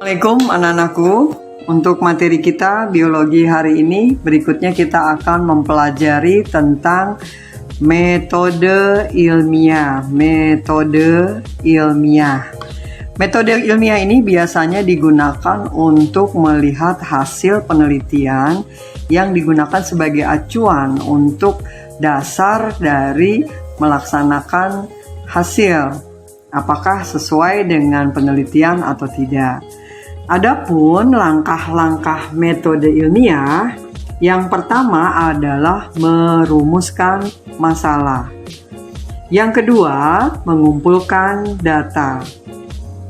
Assalamualaikum anak-anakku. Untuk materi kita biologi hari ini, berikutnya kita akan mempelajari tentang metode ilmiah. Metode ilmiah ini biasanya digunakan untuk melihat hasil penelitian yang digunakan sebagai acuan untuk dasar dari melaksanakan hasil, apakah sesuai dengan penelitian atau tidak. Adapun langkah-langkah metode ilmiah, yang pertama adalah merumuskan masalah. Yang kedua, mengumpulkan data.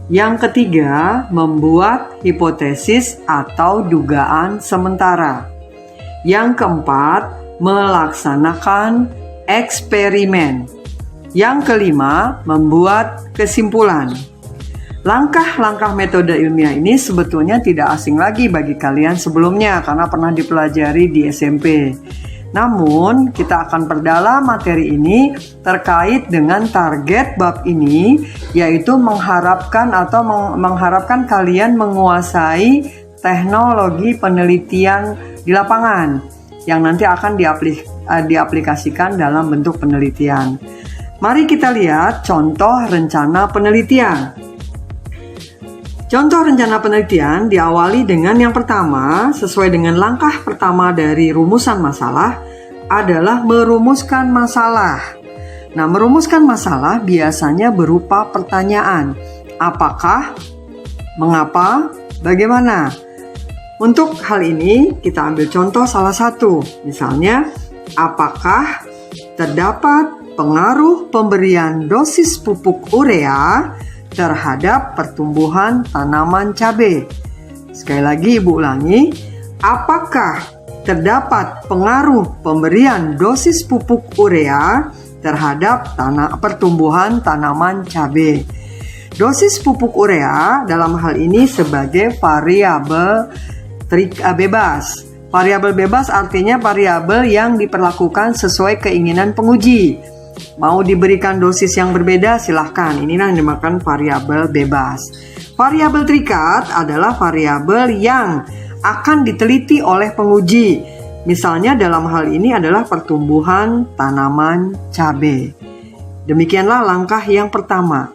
Yang ketiga, membuat hipotesis atau dugaan sementara. Yang keempat, melaksanakan eksperimen. Yang kelima, membuat kesimpulan. Langkah-langkah metode ilmiah ini sebetulnya tidak asing lagi bagi kalian sebelumnya karena pernah dipelajari di SMP. Namun, kita akan perdalam materi ini terkait dengan target bab ini, yaitu mengharapkan kalian menguasai teknologi penelitian di lapangan yang nanti akan diaplikasikan dalam bentuk penelitian. Mari kita lihat contoh rencana penelitian. Contoh rencana penelitian diawali dengan yang pertama, sesuai dengan langkah pertama dari rumusan masalah, adalah merumuskan masalah. Nah, merumuskan masalah biasanya berupa pertanyaan. Apakah? Mengapa? Bagaimana? Untuk hal ini, kita ambil contoh salah satu. Misalnya, apakah terdapat pengaruh pemberian dosis pupuk urea terhadap pertumbuhan tanaman cabai? Sekali lagi Ibu ulangi, apakah terdapat pengaruh pemberian dosis pupuk urea terhadap pertumbuhan tanaman cabai? Dosis pupuk urea dalam hal ini sebagai variabel bebas. Variabel bebas artinya variabel yang diperlakukan sesuai keinginan penguji. Mau diberikan dosis yang berbeda, silahkan. Inilah yang dinamakan variabel bebas. Variabel terikat adalah variabel yang akan diteliti oleh penguji. Misalnya dalam hal ini adalah pertumbuhan tanaman cabai. Demikianlah langkah yang pertama.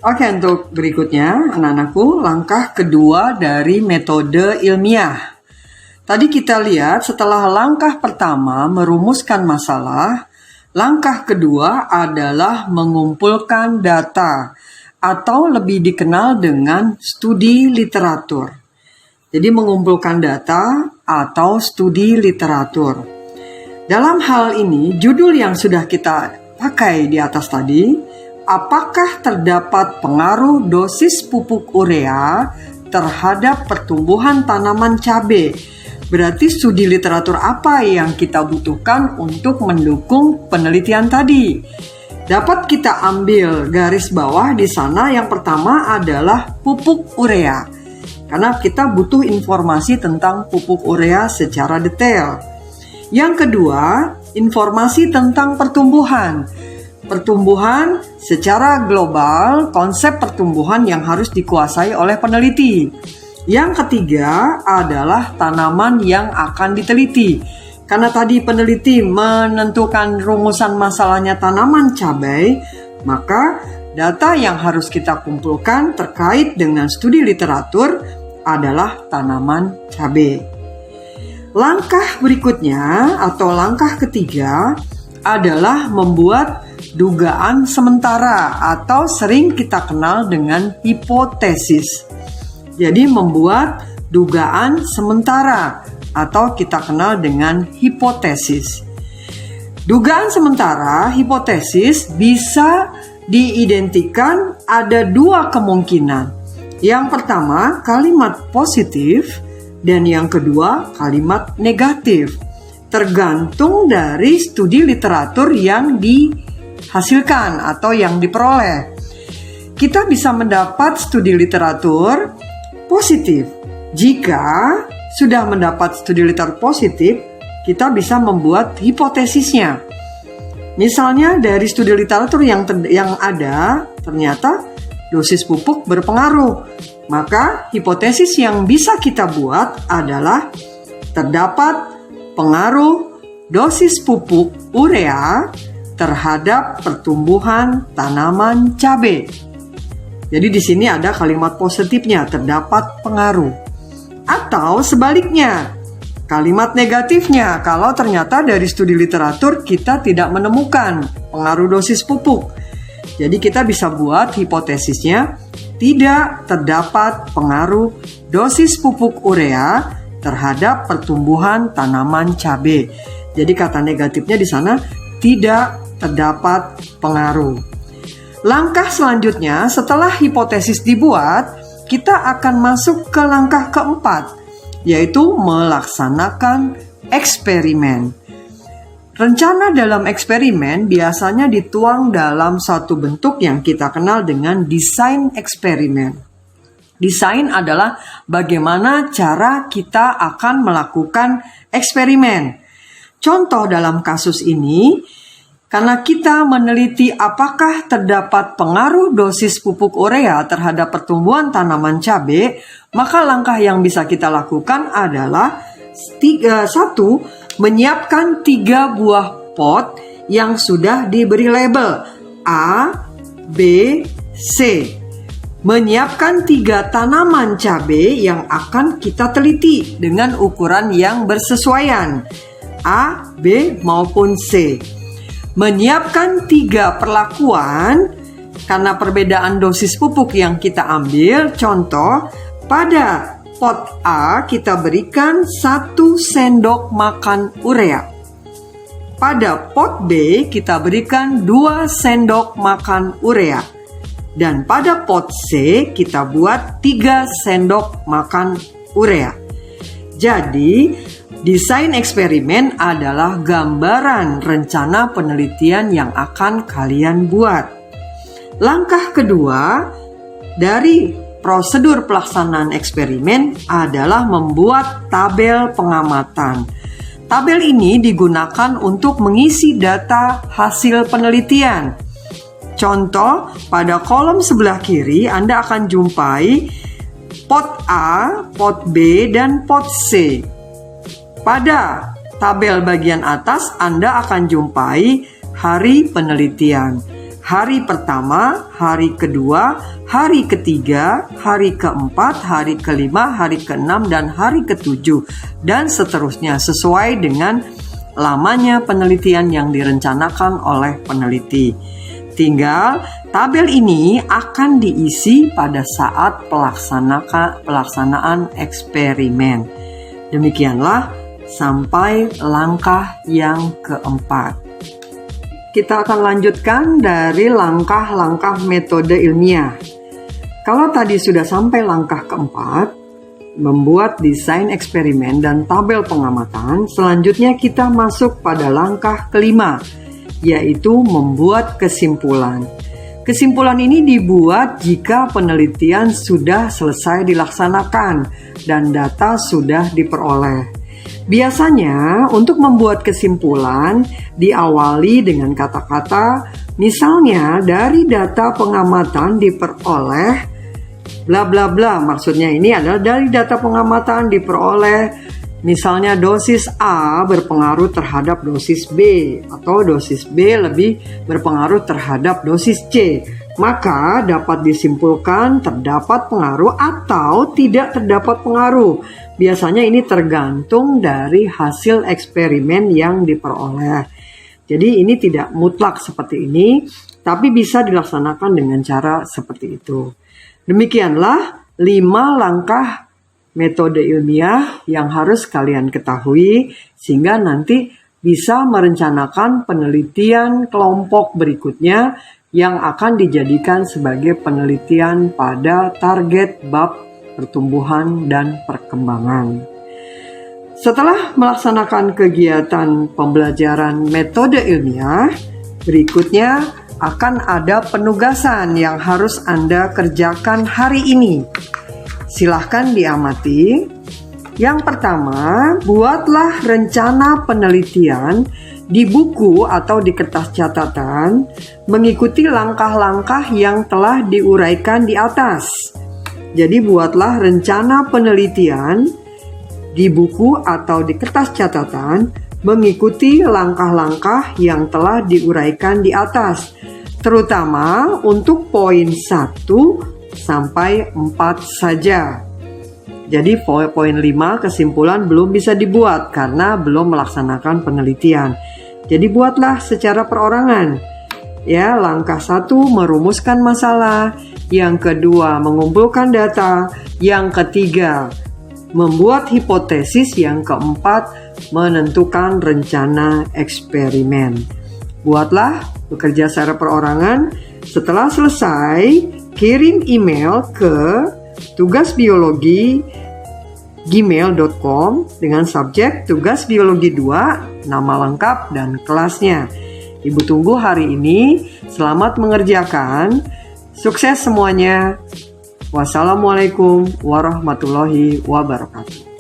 Oke, untuk berikutnya, anak-anakku, langkah kedua dari metode ilmiah. Tadi kita lihat setelah langkah pertama merumuskan masalah, langkah kedua adalah mengumpulkan data atau lebih dikenal dengan studi literatur. Jadi mengumpulkan data atau studi literatur. Dalam hal ini, judul yang sudah kita pakai di atas tadi, apakah terdapat pengaruh dosis pupuk urea terhadap pertumbuhan tanaman cabai? Berarti studi literatur apa yang kita butuhkan untuk mendukung penelitian tadi? Dapat kita ambil garis bawah di sana. Yang pertama adalah pupuk urea. Karena kita butuh informasi tentang pupuk urea secara detail. Yang kedua, informasi tentang pertumbuhan. Pertumbuhan secara global, konsep pertumbuhan yang harus dikuasai oleh peneliti. Yang ketiga adalah tanaman yang akan diteliti. Karena tadi peneliti menentukan rumusan masalahnya tanaman cabai, maka data yang harus kita kumpulkan terkait dengan studi literatur adalah tanaman cabai. Langkah berikutnya atau langkah ketiga adalah membuat dugaan sementara atau sering kita kenal dengan hipotesis. Jadi membuat dugaan sementara atau kita kenal dengan hipotesis. Dugaan sementara, hipotesis bisa diidentikan ada dua kemungkinan. Yang pertama, kalimat positif dan yang kedua, kalimat negatif. Tergantung dari studi literatur yang dihasilkan atau yang diperoleh. Kita bisa mendapat studi literatur positif. Jika sudah mendapat studi literatur positif, kita bisa membuat hipotesisnya. Misalnya dari studi literatur yang ada, ternyata dosis pupuk berpengaruh Maka hipotesis yang bisa kita buat adalah terdapat pengaruh dosis pupuk urea terhadap pertumbuhan tanaman cabai. Jadi di sini ada kalimat positifnya, terdapat pengaruh. Atau sebaliknya, kalimat negatifnya, kalau ternyata dari studi literatur kita tidak menemukan pengaruh dosis pupuk. Jadi kita bisa buat hipotesisnya, tidak terdapat pengaruh dosis pupuk urea terhadap pertumbuhan tanaman cabai. Jadi kata negatifnya di sana, tidak terdapat pengaruh. Langkah selanjutnya setelah hipotesis dibuat, kita akan masuk ke langkah keempat, yaitu melaksanakan eksperimen. Rencana dalam eksperimen biasanya dituang dalam satu bentuk yang kita kenal dengan desain eksperimen. Desain adalah bagaimana cara kita akan melakukan eksperimen. Contoh dalam kasus ini, karena kita meneliti apakah terdapat pengaruh dosis pupuk urea terhadap pertumbuhan tanaman cabai, maka langkah yang bisa kita lakukan adalah satu, menyiapkan 3 buah pot yang sudah diberi label A, B, C. Menyiapkan 3 tanaman cabai yang akan kita teliti dengan ukuran yang bersesuaian A, B, maupun C. Menyiapkan 3 perlakuan karena perbedaan dosis pupuk yang kita ambil. Contoh, pada pot A kita berikan 1 sendok makan urea. Pada pot B kita berikan 2 sendok makan urea. Dan pada pot C kita buat 3 sendok makan urea. Jadi, desain eksperimen adalah gambaran rencana penelitian yang akan kalian buat. Langkah kedua dari prosedur pelaksanaan eksperimen adalah membuat tabel pengamatan. Tabel ini digunakan untuk mengisi data hasil penelitian. Contoh, pada kolom sebelah kiri Anda akan jumpai pot A, pot B, dan pot C. Pada tabel bagian atas Anda akan jumpai hari penelitian. Hari pertama, hari kedua, hari ketiga, hari keempat, hari kelima, hari keenam, dan hari ketujuh. Dan seterusnya sesuai dengan lamanya penelitian yang direncanakan oleh peneliti. Tinggal tabel ini akan diisi pada saat pelaksanaan eksperimen. Demikianlah sampai langkah yang keempat. Kita akan lanjutkan dari langkah-langkah metode ilmiah. Kalau tadi sudah sampai langkah keempat, membuat desain eksperimen dan tabel pengamatan, selanjutnya kita masuk pada langkah kelima, yaitu membuat kesimpulan. Kesimpulan ini dibuat jika penelitian sudah selesai dilaksanakan dan data sudah diperoleh. Biasanya untuk membuat kesimpulan diawali dengan kata-kata, misalnya dari data pengamatan diperoleh bla bla bla. Maksudnya ini adalah dari data pengamatan diperoleh misalnya dosis A berpengaruh terhadap dosis B atau dosis B lebih berpengaruh terhadap dosis C. Maka dapat disimpulkan terdapat pengaruh atau tidak terdapat pengaruh. Biasanya ini tergantung dari hasil eksperimen yang diperoleh. Jadi ini tidak mutlak seperti ini, tapi bisa dilaksanakan dengan cara seperti itu. Demikianlah 5 langkah metode ilmiah yang harus kalian ketahui sehingga nanti bisa merencanakan penelitian kelompok berikutnya yang akan dijadikan sebagai penelitian pada target bab pertumbuhan dan perkembangan. Setelah melaksanakan kegiatan pembelajaran metode ilmiah, berikutnya akan ada penugasan yang harus Anda kerjakan hari ini. Silahkan diamati. Yang pertama, buatlah rencana penelitian di buku atau di kertas catatan mengikuti langkah-langkah yang telah diuraikan di atas. Jadi buatlah rencana penelitian di buku atau di kertas catatan mengikuti langkah-langkah yang telah diuraikan di atas, terutama untuk poin 1 sampai 4 saja. Jadi poin 5 kesimpulan belum bisa dibuat karena belum melaksanakan penelitian. Jadi buatlah secara perorangan. Ya, langkah 1 merumuskan masalah, yang kedua mengumpulkan data, yang ketiga membuat hipotesis, yang keempat menentukan rencana eksperimen. Buatlah, bekerja secara perorangan. Setelah selesai, kirim email ke tugasbiologi@gmail.com dengan subjek tugas biologi 2, nama lengkap dan kelasnya. Ibu tunggu hari ini. Selamat mengerjakan. Sukses semuanya. Wassalamualaikum warahmatullahi wabarakatuh.